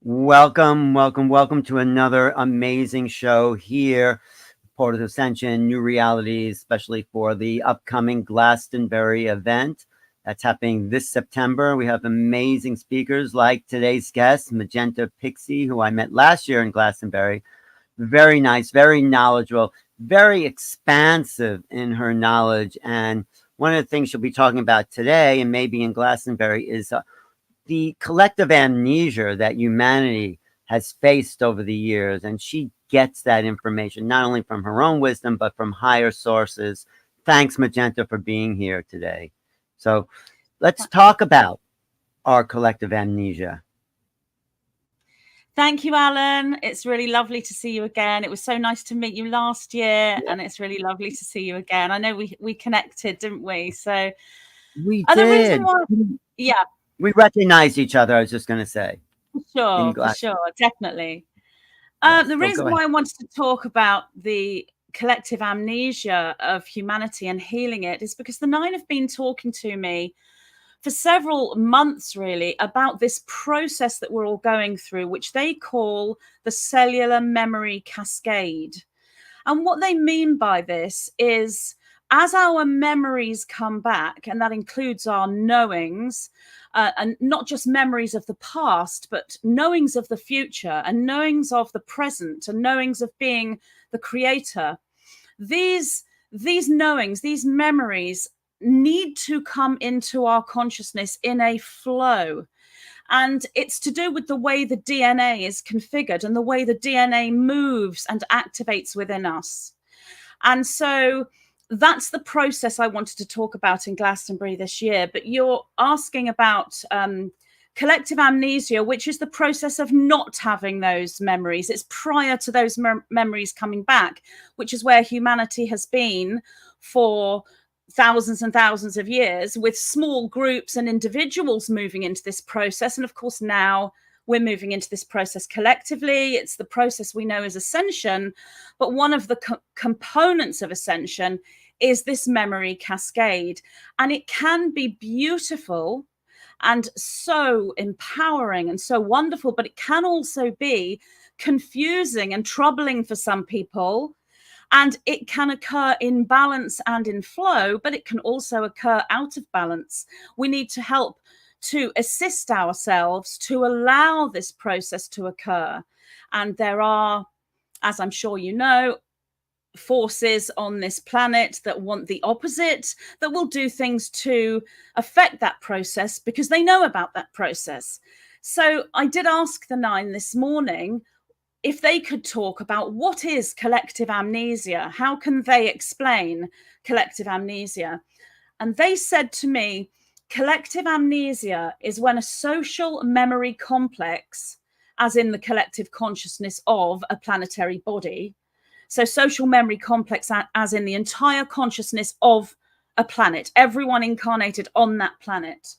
Welcome, welcome, welcome to another amazing show here, part of Ascension, New Realities, especially for the upcoming Glastonbury event that's happening this September. We have amazing speakers like today's guest, Magenta Pixie, who I met last year in Glastonbury. Very nice, very knowledgeable, very expansive in her knowledge. And one of the things she'll be talking about today, and maybe in Glastonbury, is the collective amnesia that humanity has faced over the years. And she gets that information not only from her own wisdom, but from higher sources. Thanks, Magenta, for being here today. So let's talk about our collective amnesia. Thank you, Alan. It's really lovely to see you again. It was so nice to meet you last year, and it's really lovely to see you again. I know we connected, didn't we? So we did. The reason why, we recognize each other. I was just going to say, for sure, definitely. Yes. The reason why I wanted to talk about the collective amnesia of humanity and healing it is because the Nine have been talking to me for several months, really, about this process that we're all going through, which they call the cellular memory cascade. And what they mean by this is, as our memories come back, and that includes our knowings, and not just memories of the past, but knowings of the future and knowings of the present and knowings of being the creator, these knowings, these memories need to come into our consciousness in a flow. And it's to do with the way the DNA is configured and the way the DNA moves and activates within us. And so that's the process I wanted to talk about in Glastonbury this year. But you're asking about collective amnesia, which is the process of not having those memories. It's prior to those memories coming back, which is where humanity has been for thousands and thousands of years, with small groups and individuals moving into this process. And of course, now we're moving into this process collectively. It's the process we know as Ascension. But one of the components of Ascension is this memory cascade. And it can be beautiful and so empowering and so wonderful, but it can also be confusing and troubling for some people. And it can occur in balance and in flow, but it can also occur out of balance. We need to help to assist ourselves to allow this process to occur. And there are, as I'm sure you know, forces on this planet that want the opposite, that will do things to affect that process because they know about that process. So I did ask the Nine this morning if they could talk about what is collective amnesia. How can they explain collective amnesia? And they said to me, collective amnesia is when a social memory complex, as in the collective consciousness of a planetary body, so social memory complex as in the entire consciousness of a planet, everyone incarnated on that planet.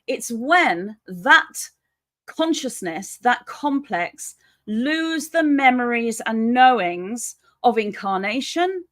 It's when that consciousness, that complex, lose the memories and knowings of incarnation,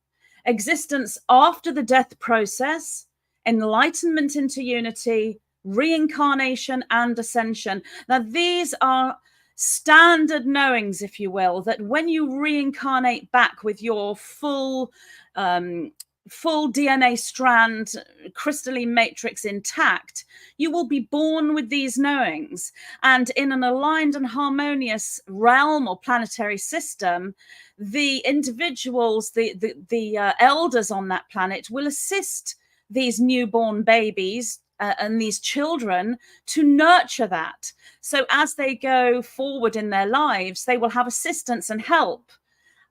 existence after the death process, enlightenment into unity, reincarnation, and ascension. Now, these are standard knowings, if you will, that when you reincarnate back with your full DNA strand, crystalline matrix intact, you will be born with these knowings. And in an aligned and harmonious realm or planetary system, the individuals, the elders on that planet will assist these newborn babies and these children to nurture that. So as they go forward in their lives, they will have assistance and help.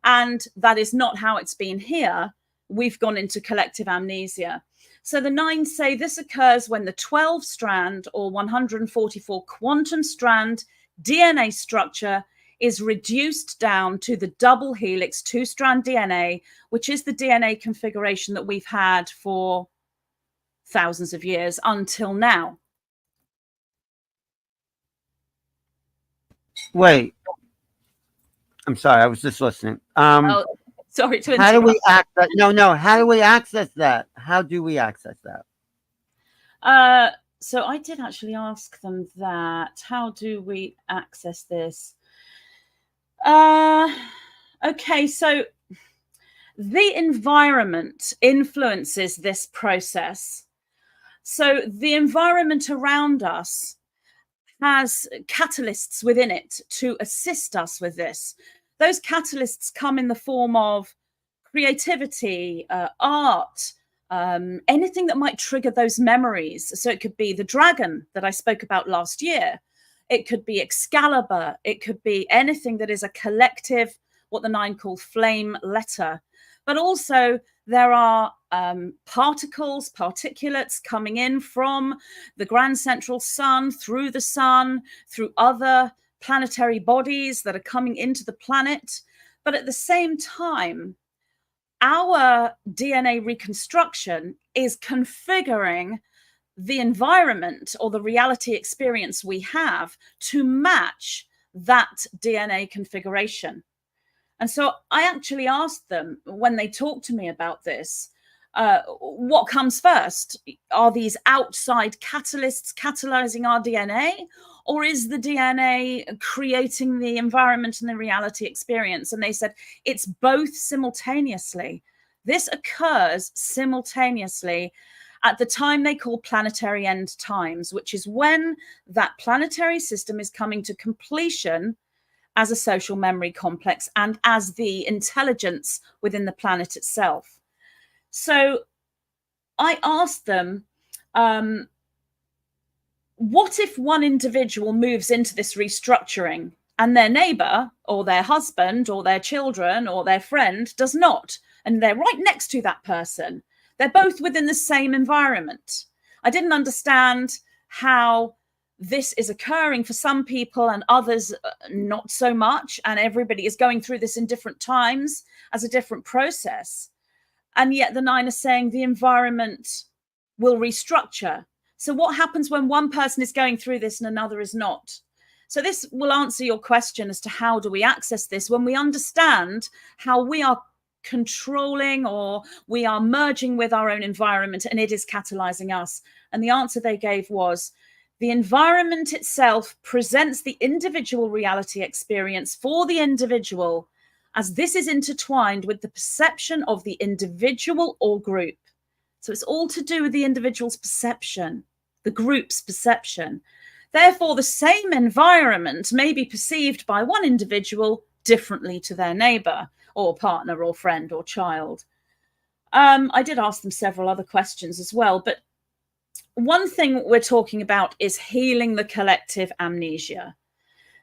And that is not how it's been here. We've gone into collective amnesia. So the Nine say this occurs when the 12 strand or 144 quantum strand DNA structure is reduced down to the double helix 2-strand DNA, which is the DNA configuration that we've had for thousands of years until now. Wait, I'm sorry, I was just listening. Sorry to interrupt. How do we access? No. How do we access that? How do we access that? So I did actually ask them that. How do we access this? Okay, so the environment influences this process. So the environment around us has catalysts within it to assist us with this. Those catalysts come in the form of creativity, art, anything that might trigger those memories. So it could be the dragon that I spoke about last year. It could be Excalibur. It could be anything that is a collective, what the nine call flame letter. But also there are particles, particulates coming in from the grand central sun, through other planetary bodies that are coming into the planet. But at the same time, our DNA reconstruction is configuring the environment or the reality experience we have to match that DNA configuration. And so I actually asked them when they talked to me about this, what comes first? Are these outside catalysts catalyzing our DNA? Or is the DNA creating the environment and the reality experience? And they said it's both simultaneously. This occurs simultaneously at the time they call planetary end times, which is when that planetary system is coming to completion as a social memory complex and as the intelligence within the planet itself. So I asked them, what if one individual moves into this restructuring and their neighbor or their husband or their children or their friend does not, and they're right next to that person? They're both within the same environment. I didn't understand how this is occurring for some people and others not so much, and everybody is going through this in different times as a different process. And yet the nine are saying the environment will restructure. So what happens when one person is going through this and another is not? So this will answer your question as to how do we access this when we understand how we are controlling or we are merging with our own environment and it is catalyzing us. And the answer they gave was, the environment itself presents the individual reality experience for the individual as this is intertwined with the perception of the individual or group. So it's all to do with the individual's perception, the group's perception. Therefore, the same environment may be perceived by one individual differently to their neighbor or partner or friend or child. I did ask them several other questions as well, but one thing we're talking about is healing the collective amnesia.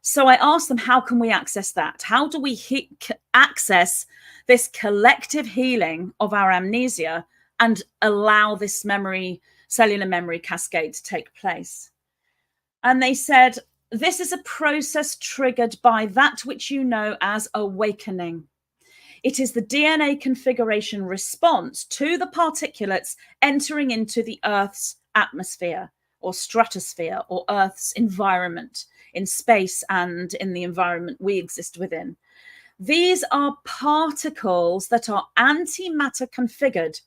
So I asked them, how can we access that? How do we access this collective healing of our amnesia and allow this cellular memory cascade to take place? And they said, this is a process triggered by that which you know as awakening. It is the DNA configuration response to the particulates entering into the Earth's atmosphere or stratosphere or Earth's environment in space and in the environment we exist within. These are particles that are antimatter configured,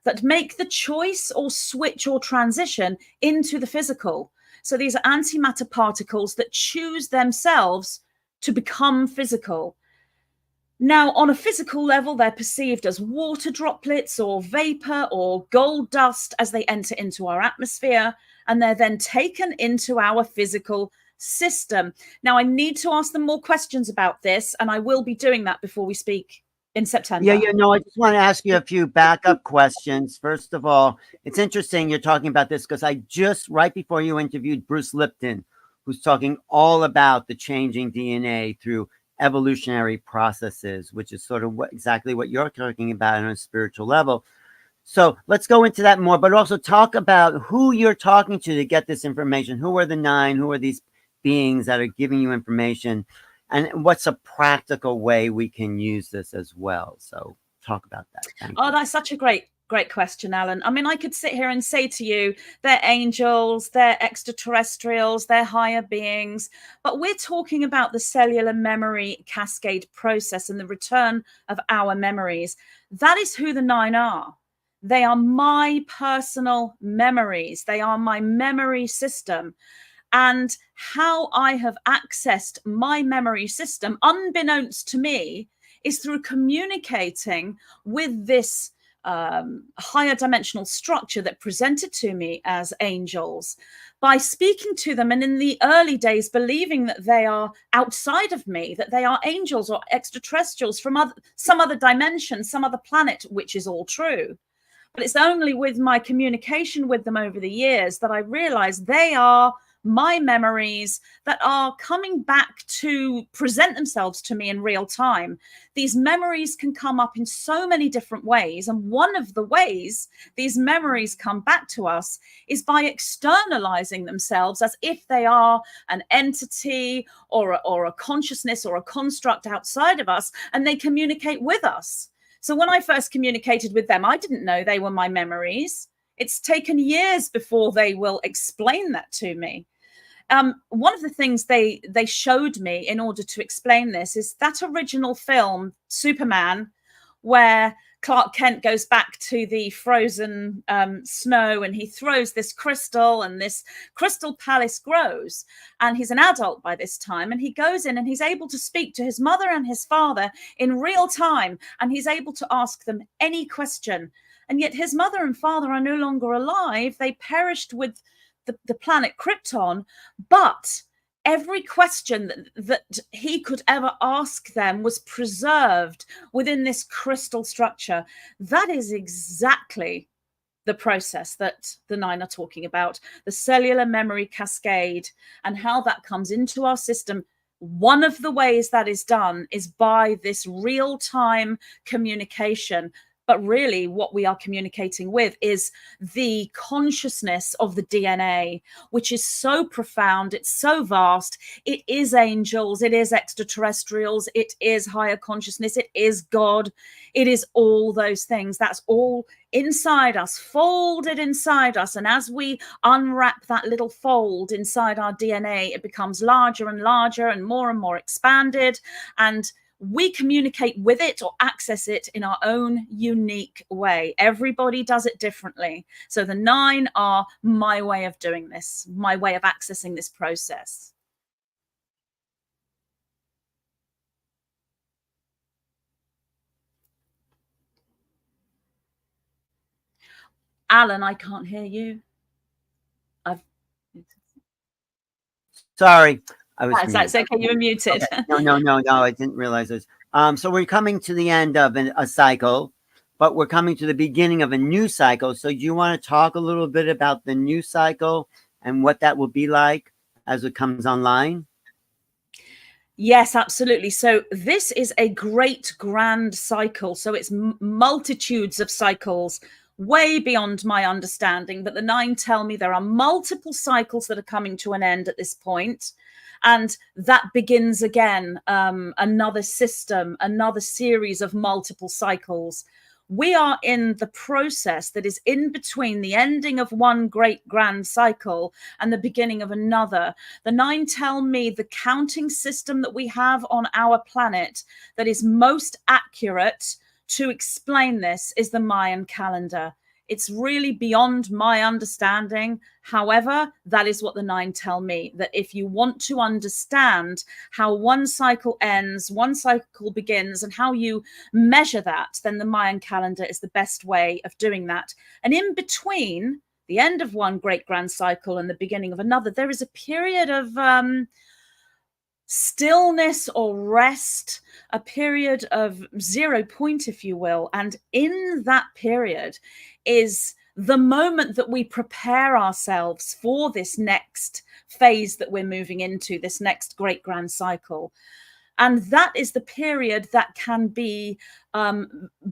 that make the choice or switch or transition into the physical. So these are antimatter particles that choose themselves to become physical. Now, on a physical level, they're perceived as water droplets or vapor or gold dust as they enter into our atmosphere, and they're then taken into our physical system. Now, I need to ask them more questions about this, and I will be doing that before we speak in September. No, I just want to ask you a few backup questions. First of all, it's interesting you're talking about this because I just, right before you interviewed Bruce Lipton, who's talking all about the changing DNA through evolutionary processes, which is sort of exactly what you're talking about on a spiritual level. So let's go into that more, but also talk about who you're talking to get this information. Who are the nine? Who are these beings that are giving you information? And what's a practical way we can use this as well? So talk about that. Thank you. That's such a great question, Alan. I mean, I could sit here and say to you, they're angels, they're extraterrestrials, they're higher beings, but we're talking about the cellular memory cascade process and the return of our memories. That is who the nine are. They are my personal memories. They are my memory system. And how I have accessed my memory system, unbeknownst to me, is through communicating with this higher dimensional structure that presented to me as angels, by speaking to them, and in the early days believing that they are outside of me, that they are angels or extraterrestrials from some other dimension, some other planet, which is all true. But it's only with my communication with them over the years that I realized they are my memories that are coming back to present themselves to me in real time. These memories can come up in so many different ways. And one of the ways these memories come back to us is by externalizing themselves as if they are an entity or a consciousness or a construct outside of us, and they communicate with us. So when I first communicated with them, I didn't know they were my memories. It's taken years before they will explain that to me. One of the things they showed me in order to explain this is that original film, Superman, where Clark Kent goes back to the frozen snow and he throws this crystal and this crystal palace grows. And he's an adult by this time. And he goes in and he's able to speak to his mother and his father in real time. And he's able to ask them any question. And yet his mother and father are no longer alive. They perished with the planet Krypton. But every question that he could ever ask them was preserved within this crystal structure. That is exactly the process that the nine are talking about, the cellular memory cascade, and how that comes into our system. One of the ways that is done is by this real-time communication. But really what we are communicating with is the consciousness of the DNA, which is so profound. It's so vast. It is angels. It is extraterrestrials. It is higher consciousness. It is God. It is all those things. That's all inside us, folded inside us. And as we unwrap that little fold inside our DNA, it becomes larger and larger and more expanded. And we communicate with it or access it in our own unique way. Everybody does it differently. So the nine are my way of doing this, my way of accessing this process. Alan, I can't hear you. Sorry, I was muted. That's okay. You were muted. Okay. No. I didn't realize this. So we're coming to the end of a cycle, but we're coming to the beginning of a new cycle. So do you want to talk a little bit about the new cycle and what that will be like as it comes online? Yes, absolutely. So this is a great grand cycle. So it's multitudes of cycles, way beyond my understanding. But the nine tell me there are multiple cycles that are coming to an end at this point. And that begins again, another system, another series of multiple cycles. We are in the process that is in between the ending of one great grand cycle and the beginning of another. The nine tell me the counting system that we have on our planet that is most accurate to explain this is the Mayan calendar. It's really beyond my understanding. However, that is what the nine tell me, that if you want to understand how one cycle ends, one cycle begins, and how you measure that, then the Mayan calendar is the best way of doing that. And in between the end of one great grand cycle and the beginning of another, there is a period of stillness or rest, a period of 0 point, if you will. And in that period is the moment that we prepare ourselves for this next phase that we're moving into, this next great grand cycle. And that is the period that can be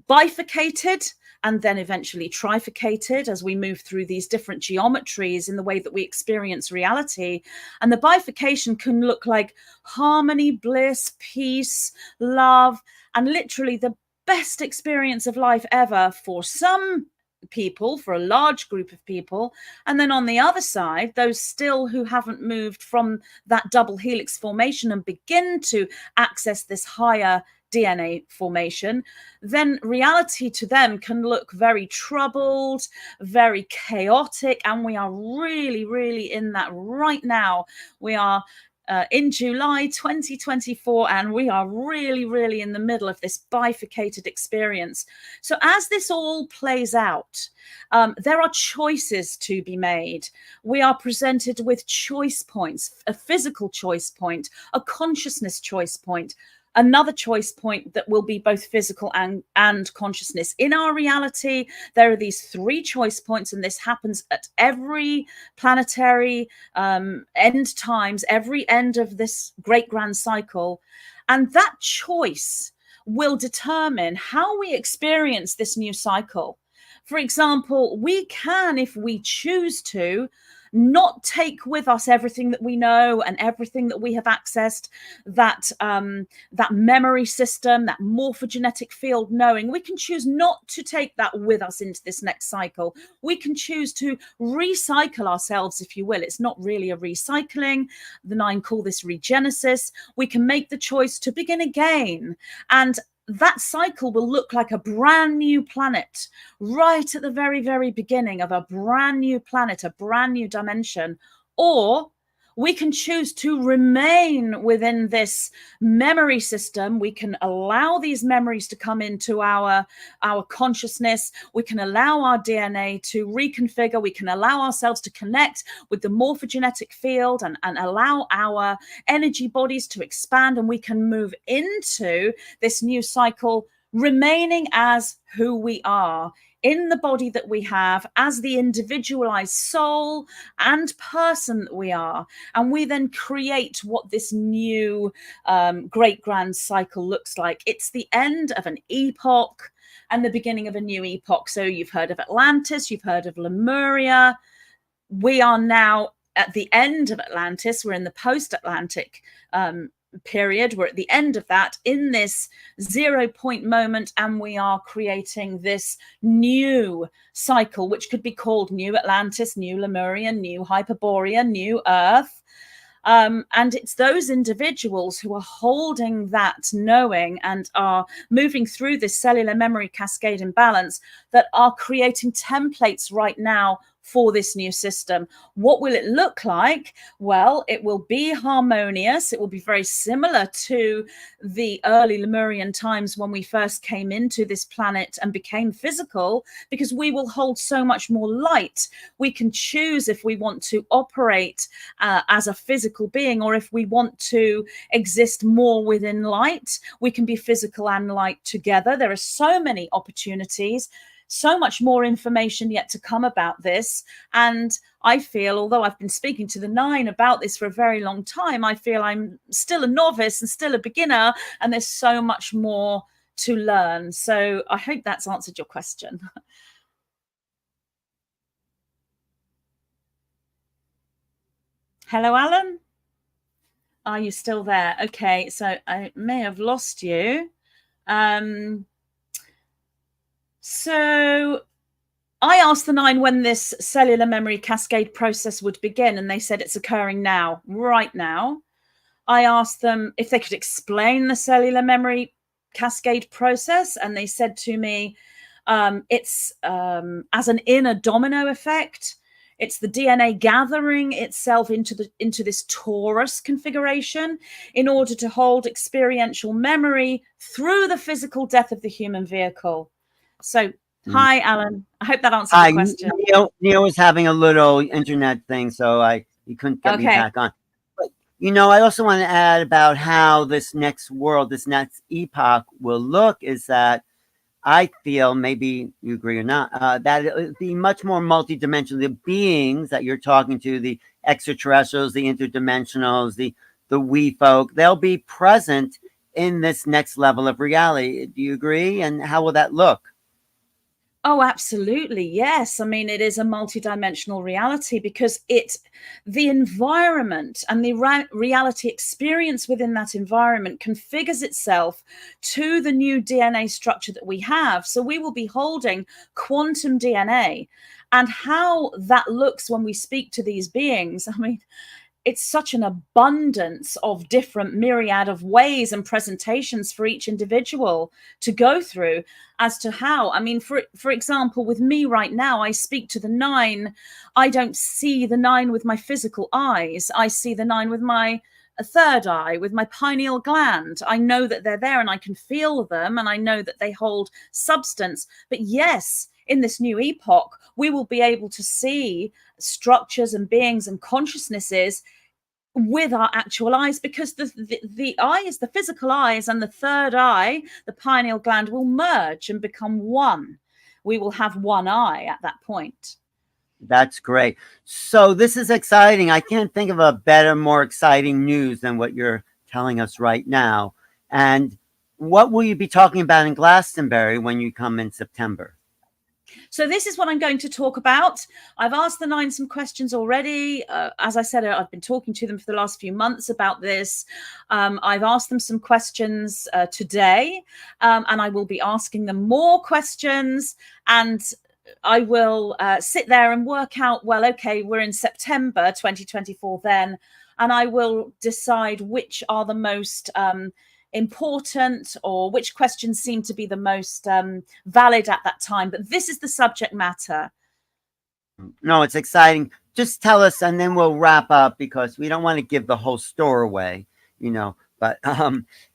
bifurcated and then eventually trifurcated as we move through these different geometries in the way that we experience reality. And the bifurcation can look like harmony, bliss, peace, love, and literally the best experience of life ever for some people, for a large group of people. And then on the other side, those still who haven't moved from that double helix formation and begin to access this higher DNA formation, then reality to them can look very troubled, very chaotic. And we are really, really in that right now. We are in July 2024, and we are really, really in the middle of this bifurcated experience. So as this all plays out, there are choices to be made. We are presented with choice points, a physical choice point, a consciousness choice point, another choice point that will be both physical and consciousness. In our reality, there are these 3 choice points, and this happens at every planetary end times, every end of this great grand cycle. And that choice will determine how we experience this new cycle. For example, we can, if we choose to, not take with us everything that we know and everything that we have accessed, that memory system, that morphogenetic field knowing. We can choose not to take that with us into this next cycle. We can choose to recycle ourselves, if you will. It's not really a recycling. The 9 call this regenesis. We can make the choice to begin again, and that cycle will look like a brand new planet right at the very, very beginning of a brand new planet, a brand new dimension. Or we can choose to remain within this memory system. We can allow these memories to come into our consciousness. We can allow our DNA to reconfigure. We can allow ourselves to connect with the morphogenetic field and allow our energy bodies to expand. And we can move into this new cycle, remaining as who we are, in the body that we have, as the individualized soul and person that we are. And we then create what this new great grand cycle looks like. It's the end of an epoch and the beginning of a new epoch. So you've heard of Atlantis, you've heard of Lemuria. We are now at the end of Atlantis. We're in the post-Atlantic period. We're at the end of that, in this 0 point moment, and we are creating this new cycle, which could be called New Atlantis, New Lemuria, New Hyperborea, New Earth. And it's those individuals who are holding that knowing and are moving through this cellular memory cascade imbalance that are creating templates right now for this new system. What will it look like? Well, it will be harmonious. It will be very similar to the early Lemurian times when we first came into this planet and became physical, because we will hold so much more light. We can choose if we want to operate as a physical being, or if we want to exist more within light. We can be physical and light together. There are so many opportunities. So much more information yet to come about this. And I feel, although I've been speaking to the 9 about this for a very long time, I feel I'm still a novice and still a beginner, and there's so much more to learn. So I hope that's answered your question. Hello, Alan? Are you still there? Okay, so I may have lost you. So I asked the 9 when this cellular memory cascade process would begin, and they said it's occurring now, right now. I asked them if they could explain the cellular memory cascade process, and they said to me, it's as an inner domino effect. It's the DNA gathering itself into this torus configuration in order to hold experiential memory through the physical death of the human vehicle. So, hi, Alan. I hope that answers your question. Neil was having a little internet thing, so he couldn't get me back on. But, I also want to add about how this next world, this next epoch will look, is that I feel, maybe you agree or not, that it will be much more multidimensional. The beings that you're talking to, the extraterrestrials, the interdimensionals, the we folk, they'll be present in this next level of reality. Do you agree? And how will that look? Oh, absolutely. Yes. I mean, it is a multidimensional reality because the environment and the reality experience within that environment configures itself to the new DNA structure that we have. So we will be holding quantum DNA, and how that looks when we speak to these beings. I mean, it's such an abundance of different myriad of ways and presentations for each individual to go through as to how. I mean, for example, with me right now, I speak to the 9. I don't see the 9 with my physical eyes. I see the 9 with my third eye, with my pineal gland. I know that they're there and I can feel them, and I know that they hold substance. But yes, in this new epoch, we will be able to see structures and beings and consciousnesses with our actual eyes, because the eyes, the physical eyes, and the third eye, the pineal gland, will merge and become one. We will have one eye at that point. That's great. So this is exciting. I can't think of a better, more exciting news than what you're telling us right now. And what will you be talking about in Glastonbury when you come in September? So this is what I'm going to talk about. I've asked the 9 some questions already. As I said, I've been talking to them for the last few months about this. I've asked them some questions today, and I will be asking them more questions. And I will sit there and work out, well, okay, we're in September 2024 then, and I will decide which are the most important, or which questions seem to be the most valid at that time. But this is the subject matter. No, it's exciting. Just tell us, and then we'll wrap up, because we don't want to give the whole store away, But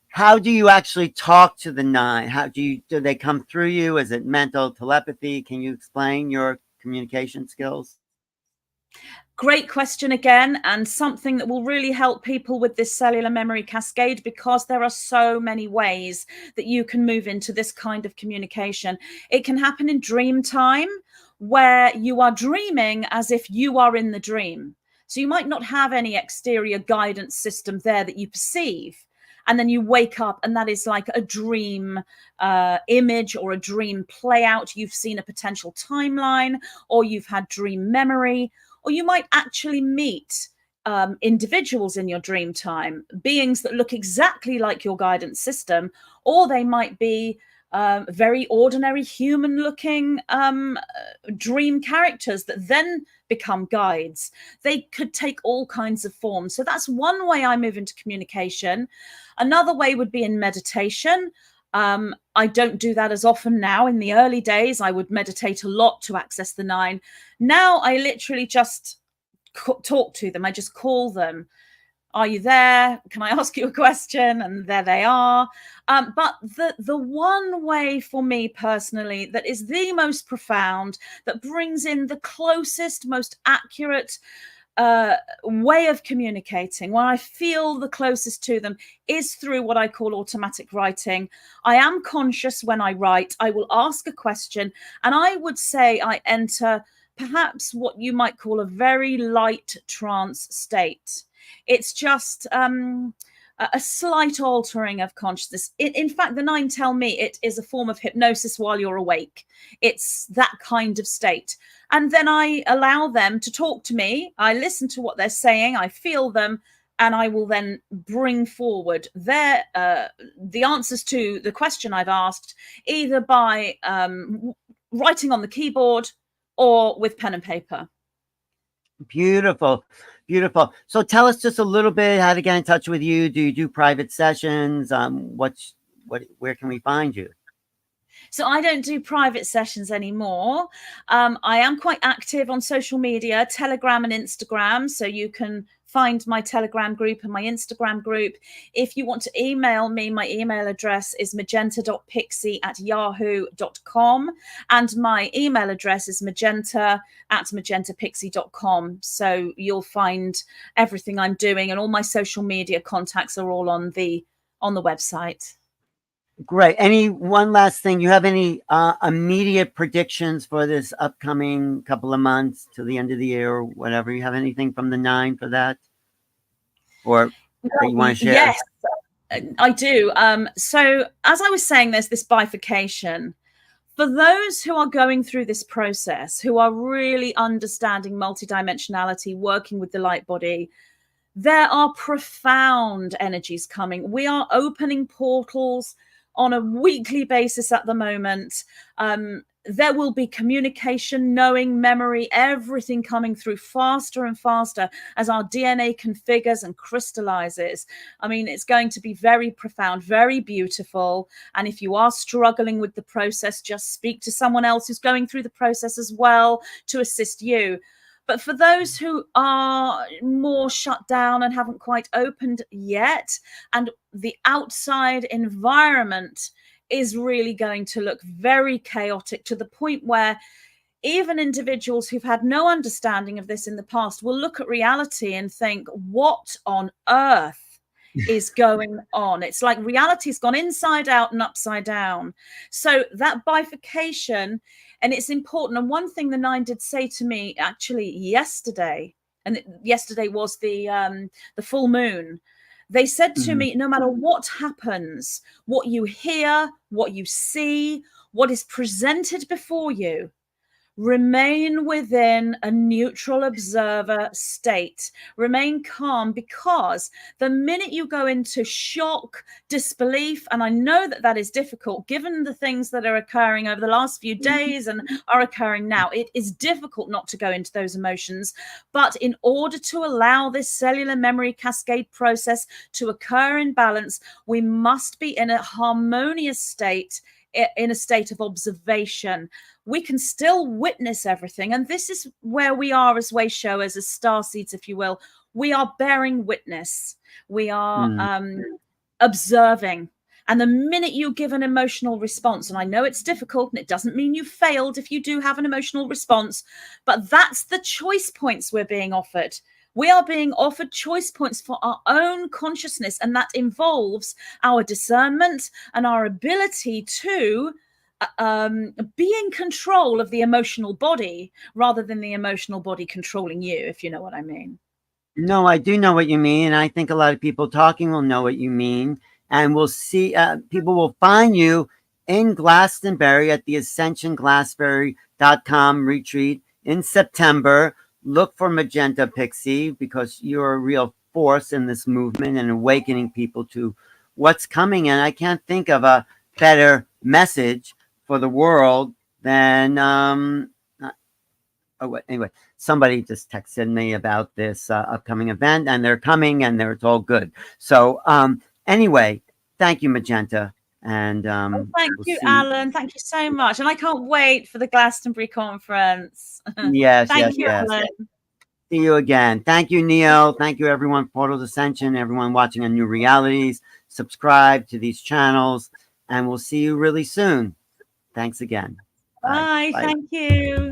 how do you actually talk to the 9? How do they come through you? Is it mental telepathy? Can you explain your communication skills? Great question again, and something that will really help people with this cellular memory cascade, because there are so many ways that you can move into this kind of communication. It can happen in dream time, where you are dreaming as if you are in the dream. So you might not have any exterior guidance system there that you perceive. And then you wake up, and that is like a dream image or a dream play out. You've seen a potential timeline, or you've had dream memory, or you might actually meet individuals in your dream time, beings that look exactly like your guidance system, or they might be very ordinary human looking dream characters that then become guides. They could take all kinds of forms. So that's one way I move into communication. Another way would be in meditation. I don't do that as often now. In the early days, I would meditate a lot to access the 9. Now I literally just talk to them. I just call them. Are you there? Can I ask you a question? And there they are. But the one way for me personally that is the most profound, that brings in the closest, most accurate way of communicating, where I feel the closest to them, is through what I call automatic writing. I am conscious when I write. I will ask a question, and I would say I enter perhaps what you might call a very light trance state. It's just a slight altering of consciousness. In fact, the 9 tell me it is a form of hypnosis while you're awake. It's that kind of state. And then I allow them to talk to me. I listen to what they're saying. I feel them. And I will then bring forward the answers to the question I've asked, either by writing on the keyboard or with pen and paper. Beautiful. Beautiful. So tell us just a little bit how to get in touch with you. Do you do private sessions? Where can we find you? So I don't do private sessions anymore. I am quite active on social media, Telegram and Instagram. So you can find my Telegram group and my Instagram group. If you want to email me, my email address is magenta.pixie@yahoo.com. And my email address is magenta@magentapixie.com. So you'll find everything I'm doing, and all my social media contacts are all on the website. Great. One last thing? You have any immediate predictions for this upcoming couple of months to the end of the year or whatever? You have anything from the 9 for that? Or that you want to share? Yes, I do. So as I was saying, there's this bifurcation. For those who are going through this process, who are really understanding multidimensionality, working with the light body, there are profound energies coming. We are opening portals on a weekly basis at the moment. there will be communication, knowing, memory, everything coming through faster and faster as our DNA configures and crystallizes. I mean, it's going to be very profound, very beautiful. And if you are struggling with the process, just speak to someone else who's going through the process as well to assist you. But for those who are more shut down and haven't quite opened yet, and the outside environment is really going to look very chaotic, to the point where even individuals who've had no understanding of this in the past will look at reality and think, what on earth is going on? It's like reality's gone inside out and upside down. So that bifurcation, and it's important. And one thing the Nine did say to me actually yesterday, and yesterday was the full moon. They said to me, no matter what happens, what you hear, what you see, what is presented before you, remain within a neutral observer state. Remain calm, because the minute you go into shock, disbelief, and I know that that is difficult given the things that are occurring over the last few days and are occurring now, it is difficult not to go into those emotions. But in order to allow this cellular memory cascade process to occur in balance, we must be in a harmonious state, in a state of observation. We can still witness everything. And this is where we are as way showers, as star seeds, if you will. We are bearing witness. We are observing. And the minute you give an emotional response, and I know it's difficult and it doesn't mean you failed if you do have an emotional response, but that's the choice points we're being offered. We are being offered choice points for our own consciousness, and that involves our discernment and our ability to be in control of the emotional body rather than the emotional body controlling you, if you know what I mean. No, I do know what you mean. And I think a lot of people talking will know what you mean. And we'll see, people will find you in Glastonbury at the AscensionGlastonbury.com retreat in September. Look for Magenta, Pixie, because you're a real force in this movement and awakening people to what's coming. And I can't think of a better message for the world than anyway, somebody just texted me about this upcoming event, and they're coming, and it's all good. So anyway, thank you, Magenta. And thank you, Alan. Thank you so much. And I can't wait for the Glastonbury conference. Yes, thank you, Alan. See you again. Thank you, Neil. Thank you, everyone. Portals Ascension, everyone watching on New Realities. Subscribe to these channels, and we'll see you really soon. Thanks again. Bye. Thank you.